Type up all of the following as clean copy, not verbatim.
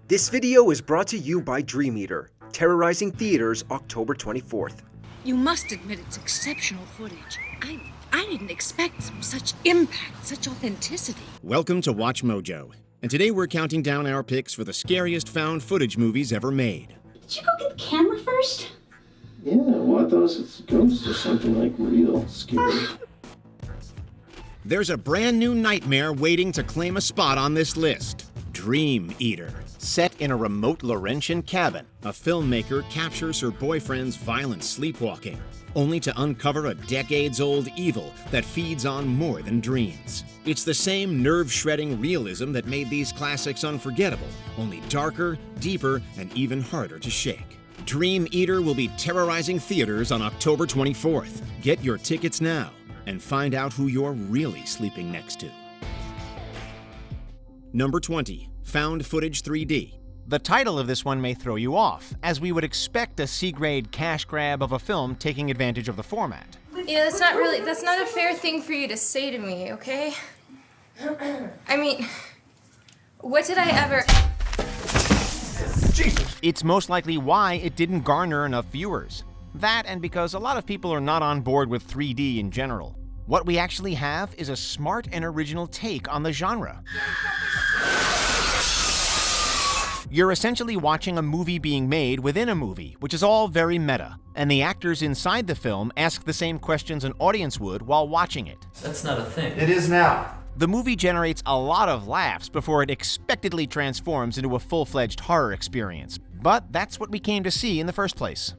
This video is brought to you by Dream Eater, terrorizing theaters October 24th. You must admit it's exceptional footage. I didn't expect such impact, such authenticity. Welcome to Watch Mojo, and today we're counting down our picks for the scariest found footage movies ever made. Did you go get the camera first? Yeah, well, I thought it was ghosts or something like real scary. There's a brand new nightmare waiting to claim a spot on this list. Dream Eater. Set in a remote Laurentian cabin, a filmmaker captures her boyfriend's violent sleepwalking, only to uncover a decades-old evil that feeds on more than dreams. It's the same nerve-shredding realism that made these classics unforgettable, only darker, deeper, and even harder to shake. Dream Eater will be terrorizing theaters on October 24th. Get your tickets now and find out who you're really sleeping next to. Number 20. Found Footage 3D. The title of this one may throw you off, as we would expect a C-grade cash grab of a film taking advantage of the format. Yeah, that's not a fair thing for you to say to me, okay? I mean, what did I ever... Jesus! It's most likely why it didn't garner enough viewers. That, and because a lot of people are not on board with 3D in general. What we actually have is a smart and original take on the genre. You're essentially watching a movie being made within a movie, which is all very meta, and the actors inside the film ask the same questions an audience would while watching it. That's not a thing. It is now. The movie generates a lot of laughs before it expectedly transforms into a full-fledged horror experience, but that's what we came to see in the first place.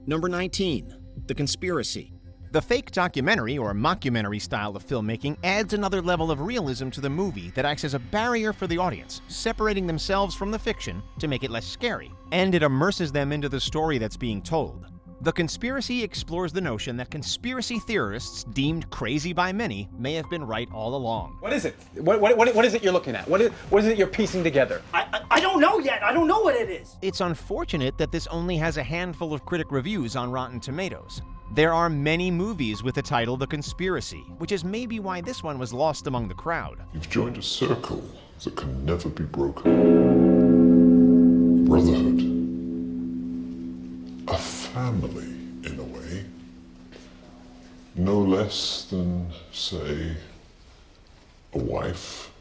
Number 19. The Conspiracy. The fake documentary or mockumentary style of filmmaking adds another level of realism to the movie that acts as a barrier for the audience, separating themselves from the fiction to make it less scary, and it immerses them into the story that's being told. The Conspiracy explores the notion that conspiracy theorists, deemed crazy by many, may have been right all along. What is it? What is it you're looking at? What is it you're piecing together? I don't know yet. I don't know what it is. It's unfortunate that this only has a handful of critic reviews on Rotten Tomatoes. There are many movies with the title The Conspiracy, which is maybe why this one was lost among the crowd. You've joined a circle that can never be broken. Brotherhood. A family, in a way. No less than, say, a wife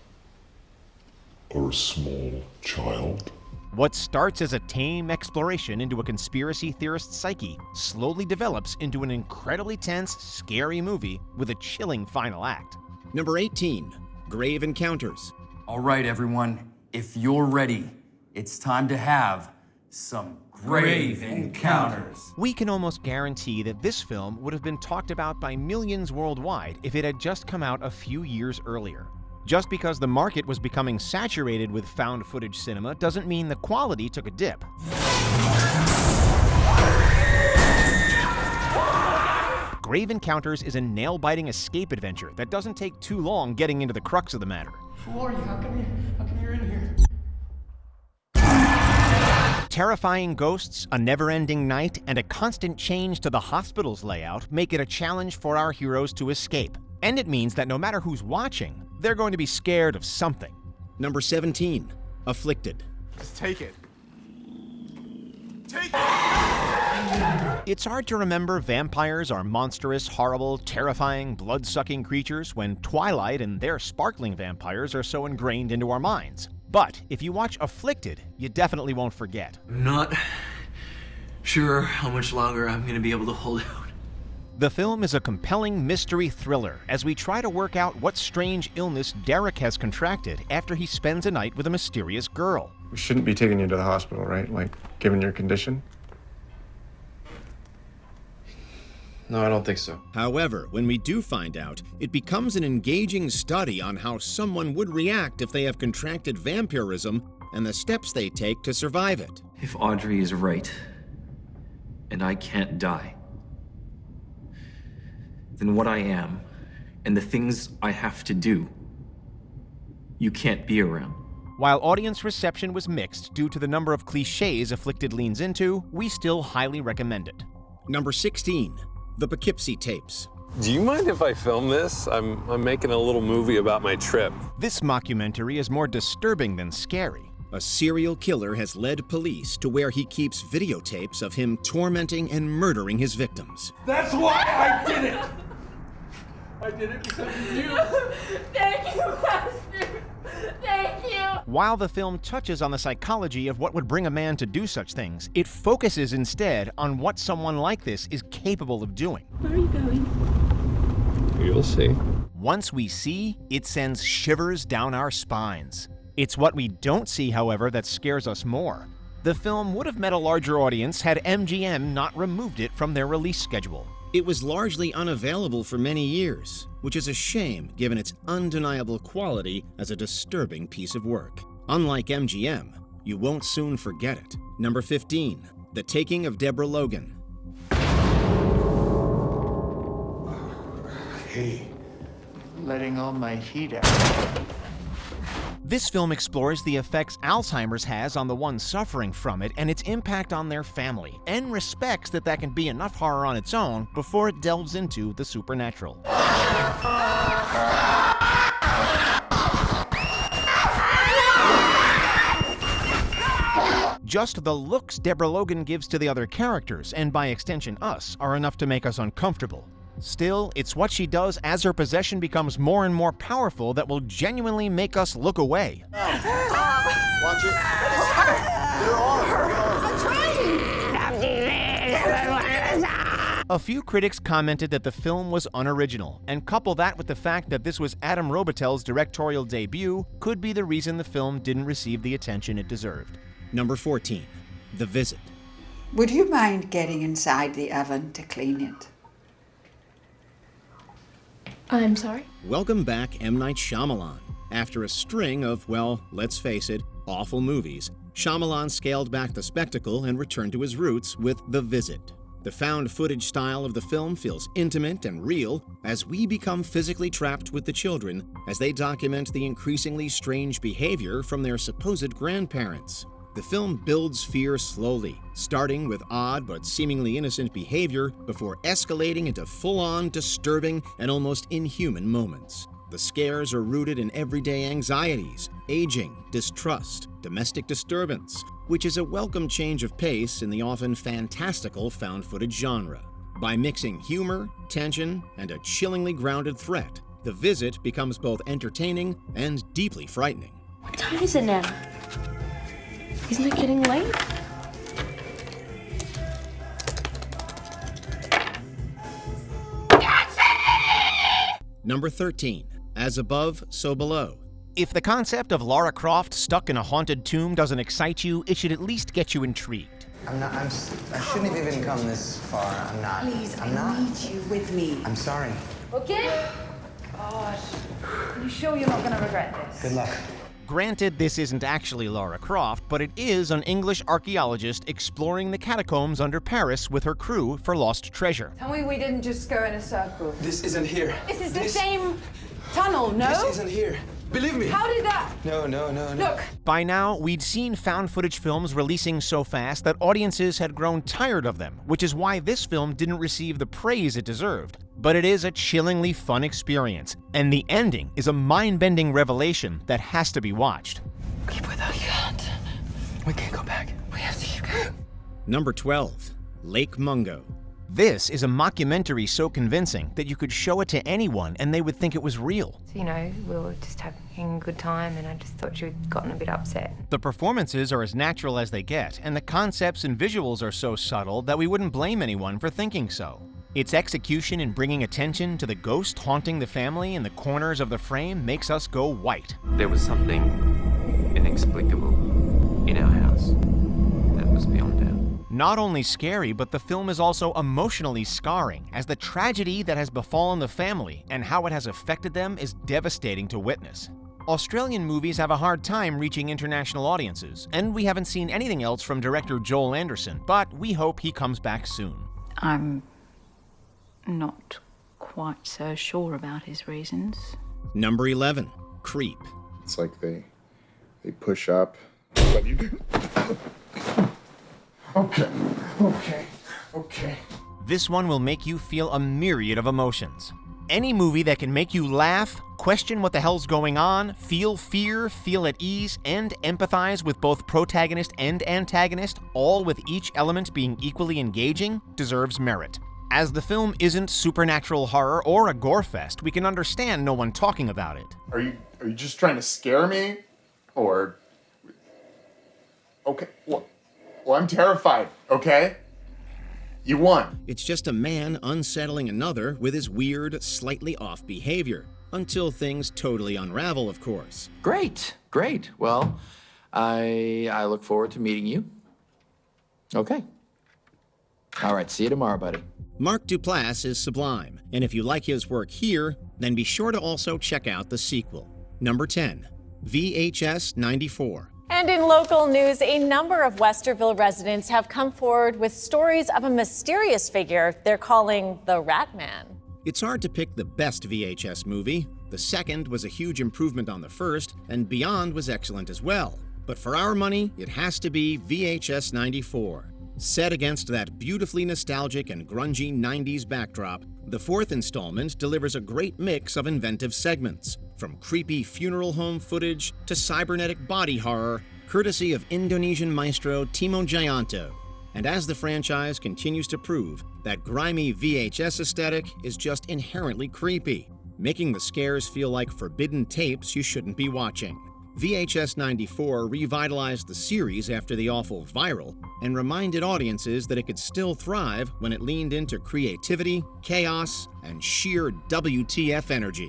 or a small child. What starts as a tame exploration into a conspiracy theorist's psyche slowly develops into an incredibly tense, scary movie with a chilling final act. Number 18. Grave Encounters. All right, everyone, if you're ready, it's time to have some grave encounters. We can almost guarantee that this film would have been talked about by millions worldwide if it had just come out a few years earlier. Just because the market was becoming saturated with found footage cinema doesn't mean the quality took a dip. Grave Encounters is a nail-biting escape adventure that doesn't take too long getting into the crux of the matter. Who are you? How come you're in here? Terrifying ghosts, a never-ending night, and a constant change to the hospital's layout make it a challenge for our heroes to escape. And it means that no matter who's watching, they're going to be scared of something. Number 17. Afflicted. Just take it. Take it! It's hard to remember vampires are monstrous, horrible, terrifying, blood-sucking creatures when Twilight and their sparkling vampires are so ingrained into our minds. But if you watch Afflicted, you definitely won't forget. I'm not sure how much longer I'm going to be able to hold out. The film is a compelling mystery thriller as we try to work out what strange illness Derek has contracted after he spends a night with a mysterious girl. We shouldn't be taking you to the hospital, right? Like, given your condition? No, I don't think so. However, when we do find out, it becomes an engaging study on how someone would react if they have contracted vampirism and the steps they take to survive it. If Audrey is right, and I can't die, then what I am, and the things I have to do, you can't be around. While audience reception was mixed due to the number of cliches Afflicted leans into, we still highly recommend it. Number 16. The Poughkeepsie Tapes. Do you mind if I film this? I'm making a little movie about my trip. This mockumentary is more disturbing than scary. A serial killer has led police to where he keeps videotapes of him tormenting and murdering his victims. That's why I did it! I did it because of you! Thank you, Pastor! Thank you! While the film touches on the psychology of what would bring a man to do such things, it focuses instead on what someone like this is capable of doing. Where are you going? You'll see. Once we see, it sends shivers down our spines. It's what we don't see, however, that scares us more. The film would have met a larger audience had MGM not removed it from their release schedule. It was largely unavailable for many years, which is a shame given its undeniable quality as a disturbing piece of work. Unlike MGM, you won't soon forget it. Number 15, The Taking of Deborah Logan. Hey, letting all my heat out. This film explores the effects Alzheimer's has on the ones suffering from it and its impact on their family, and respects that can be enough horror on its own before it delves into the supernatural. Just the looks Deborah Logan gives to the other characters, and by extension us, are enough to make us uncomfortable. Still, it's what she does as her possession becomes more and more powerful that will genuinely make us look away. Watch it. A few critics commented that the film was unoriginal, and couple that with the fact that this was Adam Robitel's directorial debut could be the reason the film didn't receive the attention it deserved. Number 14, The Visit. Would you mind getting inside the oven to clean it? I'm sorry? Welcome back, M. Night Shyamalan. After a string of, well, let's face it, awful movies, Shyamalan scaled back the spectacle and returned to his roots with The Visit. The found footage style of the film feels intimate and real as we become physically trapped with the children as they document the increasingly strange behavior from their supposed grandparents. The film builds fear slowly, starting with odd but seemingly innocent behavior before escalating into full-on, disturbing, and almost inhuman moments. The scares are rooted in everyday anxieties, aging, distrust, domestic disturbance, which is a welcome change of pace in the often fantastical found footage genre. By mixing humor, tension, and a chillingly grounded threat, The Visit becomes both entertaining and deeply frightening. What time is it now? Isn't it getting late? Number 13, As Above, So Below. If the concept of Lara Croft stuck in a haunted tomb doesn't excite you, it should at least get you intrigued. I shouldn't have even come this far. I'm not. Please, I need you with me. I'm sorry. Okay? Gosh. Are you sure you're not going to regret this? Good luck. Granted, this isn't actually Lara Croft, but it is an English archaeologist exploring the catacombs under Paris with her crew for lost treasure. Tell me we didn't just go in a circle. This isn't here. This is the same tunnel, no? This isn't here. Believe me. How did that? No. Look. By now, we'd seen found footage films releasing so fast that audiences had grown tired of them, which is why this film didn't receive the praise it deserved. But it is a chillingly fun experience, and the ending is a mind-bending revelation that has to be watched. Keep with us. We can't. We can't go back. We have to keep going. Number 12, Lake Mungo. This is a mockumentary so convincing that you could show it to anyone and they would think it was real. So, you know, we were just having a good time and I just thought you'd gotten a bit upset. The performances are as natural as they get, and the concepts and visuals are so subtle that we wouldn't blame anyone for thinking so. Its execution in bringing attention to the ghost haunting the family in the corners of the frame makes us go white. There was something inexplicable in our house that was beyond doubt. Not only scary, but the film is also emotionally scarring, as the tragedy that has befallen the family and how it has affected them is devastating to witness. Australian movies have a hard time reaching international audiences, and we haven't seen anything else from director Joel Anderson, but we hope he comes back soon. I'm not quite so sure about his reasons. Number 11, Creep. It's like they push up. Okay. this one will make you feel a myriad of emotions. Any movie that can make you laugh, question what the hell's going on, feel fear, feel at ease, and empathize with both protagonist and antagonist, all with each element being equally engaging, deserves merit. As the film isn't supernatural horror or a gore fest, we can understand no one talking about it. Are you just trying to scare me? Or... Okay, well, I'm terrified, okay? You won. It's just a man unsettling another with his weird, slightly off behavior. Until things totally unravel, of course. Great, great. Well, I look forward to meeting you. Okay. All right, see you tomorrow, buddy. Mark Duplass is sublime, and if you like his work here, then be sure to also check out the sequel. Number 10, VHS 94. And in local news, a number of Westerville residents have come forward with stories of a mysterious figure they're calling the Rat Man. It's hard to pick the best VHS movie. The second was a huge improvement on the first, and Beyond was excellent as well. But for our money, it has to be VHS 94. Set against that beautifully nostalgic and grungy 90s backdrop, the fourth installment delivers a great mix of inventive segments, from creepy funeral home footage to cybernetic body horror, courtesy of Indonesian maestro Timo Gianto. And as the franchise continues to prove, that grimy VHS aesthetic is just inherently creepy, making the scares feel like forbidden tapes you shouldn't be watching. VHS 94 revitalized the series after the awful Viral and reminded audiences that it could still thrive when it leaned into creativity, chaos, and sheer WTF energy.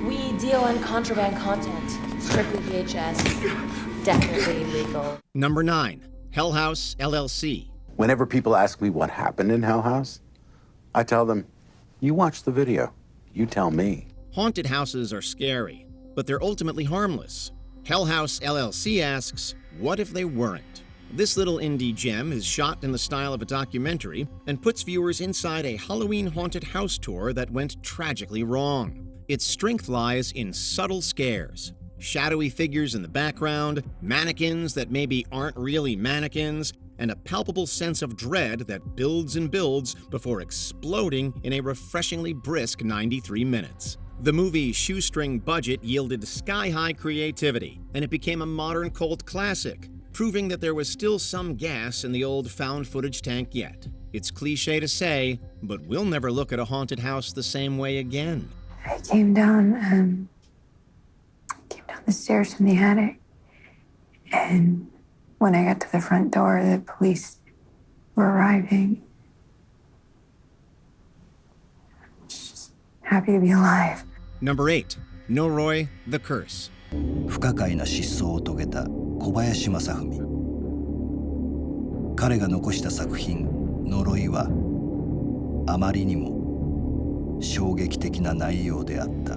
We deal in contraband content. Strictly VHS. Definitely illegal. Number 9, House LLC. Whenever people ask me what happened in Hell House, I tell them, you watch the video. You tell me. Haunted houses are scary, but they're ultimately harmless. House LLC asks, what if they weren't? This little indie gem is shot in the style of a documentary and puts viewers inside a Halloween haunted house tour that went tragically wrong. Its strength lies in subtle scares. Shadowy figures in the background, mannequins that maybe aren't really mannequins, and a palpable sense of dread that builds and builds before exploding in a refreshingly brisk 93 minutes. The movie's shoestring budget yielded sky-high creativity, and it became a modern cult classic, proving that there was still some gas in the old found footage tank yet. It's cliche to say, but we'll never look at a haunted house the same way again. I came down the stairs from the attic, and when I got to the front door, the police were arriving. Just happy to be alive. Number 8, Noroi, The Curse. 不可解な失踪を遂げた小林正文。彼が残した作品「呪い」はあまりにも衝撃的な内容であった。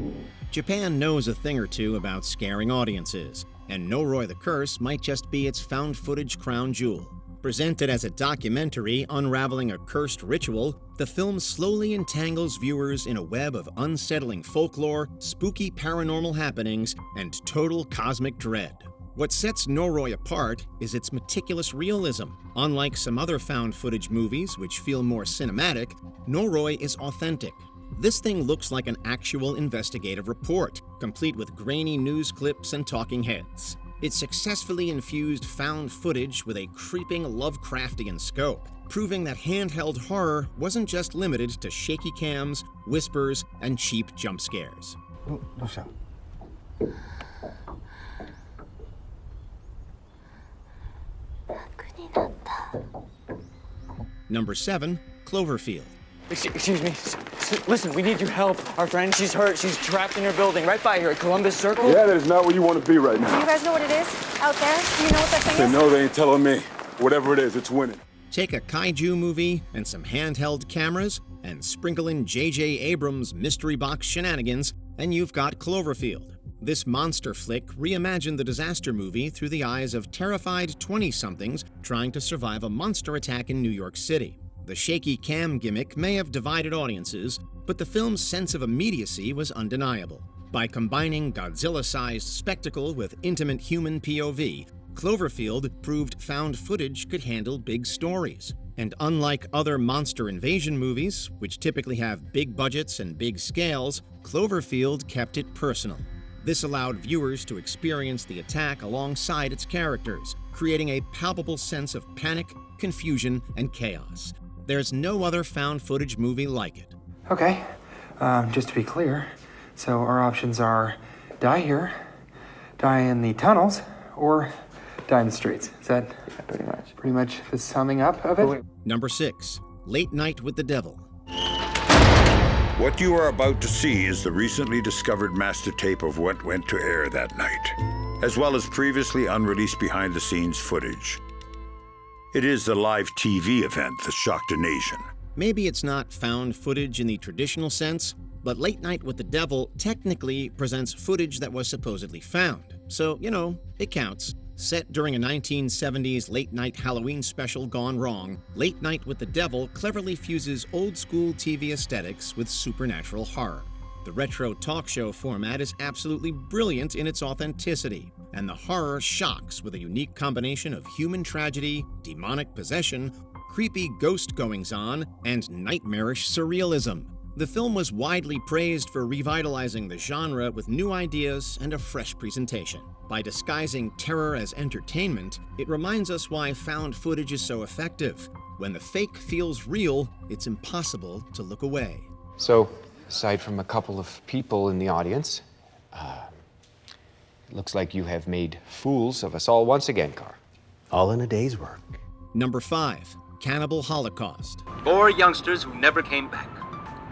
Japan knows a thing or two about scaring audiences, and Noroi the Curse might just be its found footage crown jewel. Presented as a documentary unraveling a cursed ritual, the film slowly entangles viewers in a web of unsettling folklore, spooky paranormal happenings, and total cosmic dread. What sets Noroi apart is its meticulous realism. Unlike some other found footage movies, which feel more cinematic, Noroi is authentic. This thing looks like an actual investigative report, complete with grainy news clips and talking heads. It successfully infused found footage with a creeping Lovecraftian scope, proving that handheld horror wasn't just limited to shaky cams, whispers, and cheap jump scares. Number 7, Cloverfield. Excuse me. Listen, we need your help. Our friend, she's hurt. She's trapped in her building right by here at Columbus Circle. Yeah, that is not where you want to be right Do now. you guys know what it is out there? Do you know what that thing They is? know they ain't telling me. Whatever it is, it's winning. Take a kaiju movie and some handheld cameras and sprinkle in J.J. Abrams' mystery box shenanigans, and you've got Cloverfield. This monster flick reimagined the disaster movie through the eyes of terrified 20-somethings trying to survive a monster attack in New York City. The shaky cam gimmick may have divided audiences, but the film's sense of immediacy was undeniable. By combining Godzilla-sized spectacle with intimate human POV, Cloverfield proved found footage could handle big stories. And unlike other monster invasion movies, which typically have big budgets and big scales, Cloverfield kept it personal. This allowed viewers to experience the attack alongside its characters, creating a palpable sense of panic, confusion, and chaos. There's no other found footage movie like it. Okay, just to be clear, so our options are die here, die in the tunnels, or die in the streets. Is that pretty much the summing up of it? Number 6, Late Night with the Devil. What you are about to see is the recently discovered master tape of what went to air that night, as well as previously unreleased behind-the-scenes footage. It is the live TV event that shocked a nation. Maybe it's not found footage in the traditional sense, but Late Night with the Devil technically presents footage that was supposedly found. So, it counts. Set during a 1970s late-night Halloween special gone wrong, Late Night with the Devil cleverly fuses old-school TV aesthetics with supernatural horror. The retro talk show format is absolutely brilliant in its authenticity, and the horror shocks with a unique combination of human tragedy, demonic possession, creepy ghost goings-on, and nightmarish surrealism. The film was widely praised for revitalizing the genre with new ideas and a fresh presentation. By disguising terror as entertainment, it reminds us why found footage is so effective. When the fake feels real, it's impossible to look away. So, aside from a couple of people in the audience, it looks like you have made fools of us all once again, Carr. All in a day's work. Number 5, Cannibal Holocaust. 4 youngsters who never came back.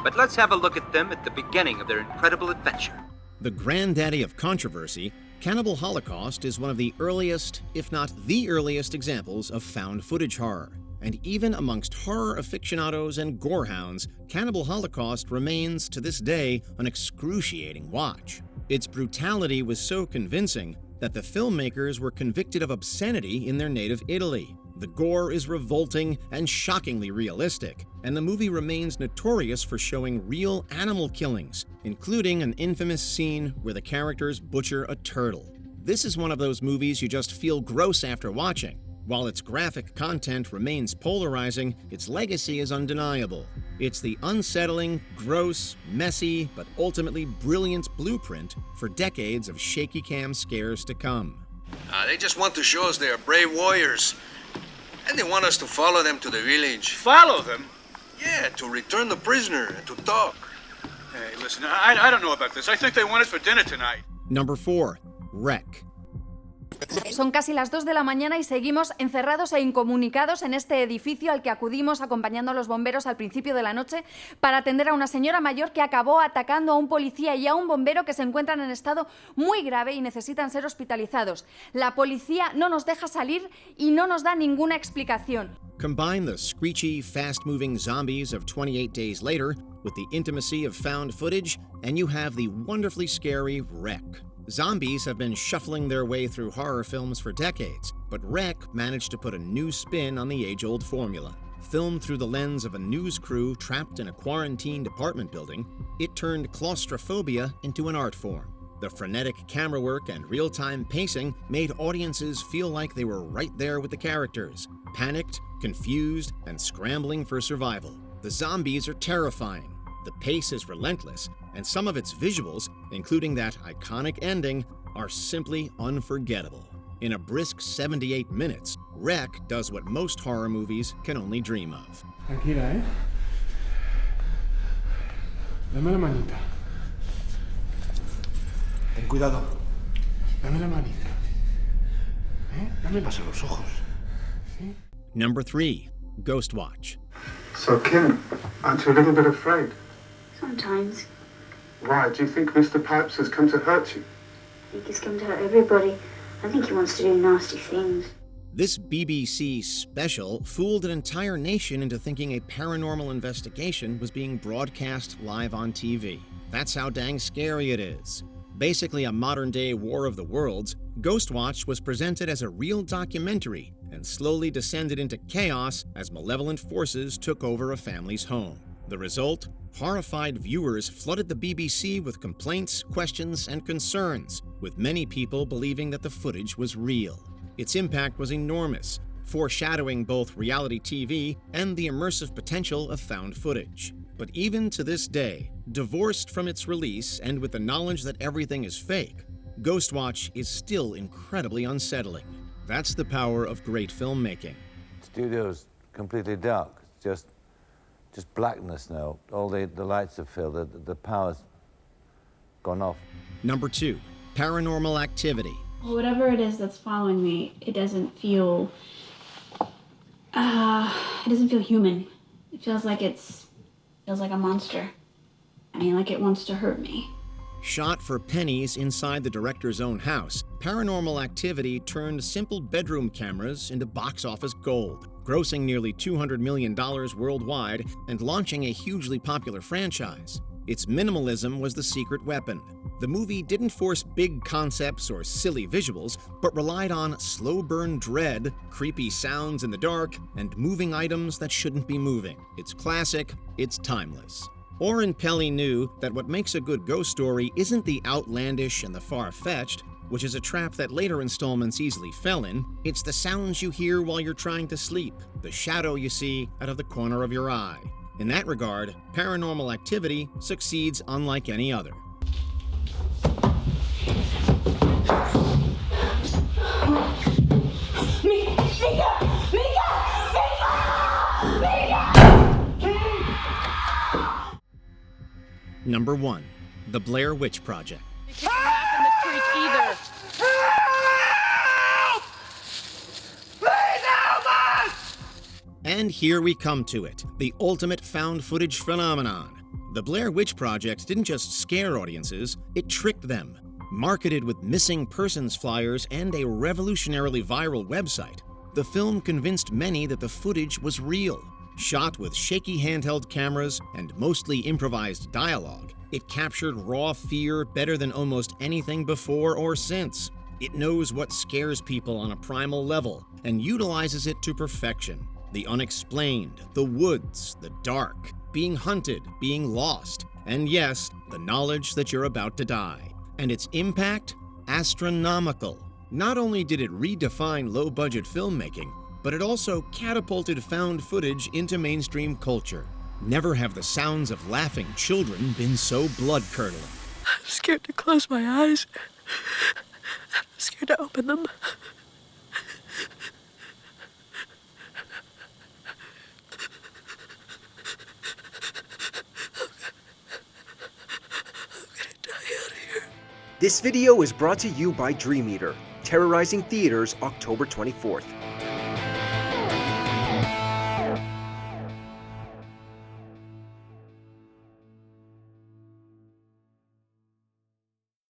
But let's have a look at them at the beginning of their incredible adventure. The granddaddy of controversy, Cannibal Holocaust is one of the earliest, if not the earliest, examples of found footage horror. And even amongst horror aficionados and gorehounds, Cannibal Holocaust remains, to this day, an excruciating watch. Its brutality was so convincing that the filmmakers were convicted of obscenity in their native Italy. The gore is revolting and shockingly realistic, and the movie remains notorious for showing real animal killings, including an infamous scene where the characters butcher a turtle. This is one of those movies you just feel gross after watching. While its graphic content remains polarizing, its legacy is undeniable. It's the unsettling, gross, messy, but ultimately brilliant blueprint for decades of shaky cam scares to come. They just want to show us they are brave warriors. And they want us to follow them to the village. Follow them? Yeah, to return the prisoner and to talk. Hey, listen, I don't know about this. I think they want us for dinner tonight. Number 4, Wreck. Son casi las 2 de la mañana y seguimos encerrados e incomunicados en este edificio al que acudimos acompañando a los bomberos al principio de la noche para atender a una señora mayor que acabó atacando a un policía y a un bombero que se encuentran en estado muy grave y necesitan ser hospitalizados. La policía no nos deja salir y no nos da ninguna explicación. Combine the screechy, fast-moving zombies of 28 Days Later with the intimacy of found footage, and you have the wonderfully scary Wreck. Zombies have been shuffling their way through horror films for decades, but Wreck managed to put a new spin on the age-old formula. Filmed through the lens of a news crew trapped in a quarantined apartment building, it turned claustrophobia into an art form. The frenetic camera work and real-time pacing made audiences feel like they were right there with the characters, panicked, confused, and scrambling for survival. The zombies are terrifying. The pace is relentless, and some of its visuals, including that iconic ending, are simply unforgettable. In a brisk 78 minutes, Wreck does what most horror movies can only dream of. Tranquila, ¿eh? Dame la manita. Ten cuidado. Dame la manita. Dame pasa los ojos. ¿Sí? Number 3, Ghostwatch. So, Kim, aren't you a little bit afraid? Sometimes. Why? Do you think Mr. Pipes has come to hurt you? I think he's come to hurt everybody. I think he wants to do nasty things. This BBC special fooled an entire nation into thinking a paranormal investigation was being broadcast live on TV. That's how dang scary it is. Basically a modern-day War of the Worlds, Ghostwatch was presented as a real documentary and slowly descended into chaos as malevolent forces took over a family's home. The result? Horrified viewers flooded the BBC with complaints, questions, and concerns, with many people believing that the footage was real. Its impact was enormous. foreshadowing both reality TV and the immersive potential of found footage. But even to this day, divorced from its release and with the knowledge that everything is fake, Ghostwatch is still incredibly unsettling. That's the power of great filmmaking. Studio's completely dark. It's just blackness now. All the lights have failed. The power's gone off. Number 2, Paranormal Activity. Whatever it is that's following me, it doesn't feel human. It feels like a monster. I mean, like it wants to hurt me. Shot for pennies inside the director's own house, Paranormal Activity turned simple bedroom cameras into box office gold, grossing nearly $200 million worldwide and launching a hugely popular franchise. Its minimalism was the secret weapon. The movie didn't force big concepts or silly visuals, but relied on slow-burn dread, creepy sounds in the dark, and moving items that shouldn't be moving. It's classic, it's timeless. Oren Peli knew that what makes a good ghost story isn't the outlandish and the far-fetched, which is a trap that later installments easily fell in. It's the sounds you hear while you're trying to sleep, the shadow you see out of the corner of your eye. In that regard, Paranormal Activity succeeds unlike any other. Number 1, The Blair Witch Project. You can't laugh in the creek either. Help! Please help us! And here we come to it, the ultimate found footage phenomenon. The Blair Witch Project didn't just scare audiences, it tricked them. Marketed with missing persons flyers and a revolutionarily viral website, the film convinced many that the footage was real. Shot with shaky handheld cameras and mostly improvised dialogue, it captured raw fear better than almost anything before or since. It knows what scares people on a primal level and utilizes it to perfection. The unexplained, the woods, the dark, being hunted, being lost, and yes, the knowledge that you're about to die. And its impact? Astronomical. Not only did it redefine low-budget filmmaking, but it also catapulted found footage into mainstream culture. Never have the sounds of laughing children been so blood-curdling. I'm scared to close my eyes. I'm scared to open them. This video is brought to you by Dream Eater, terrorizing theaters October 24th.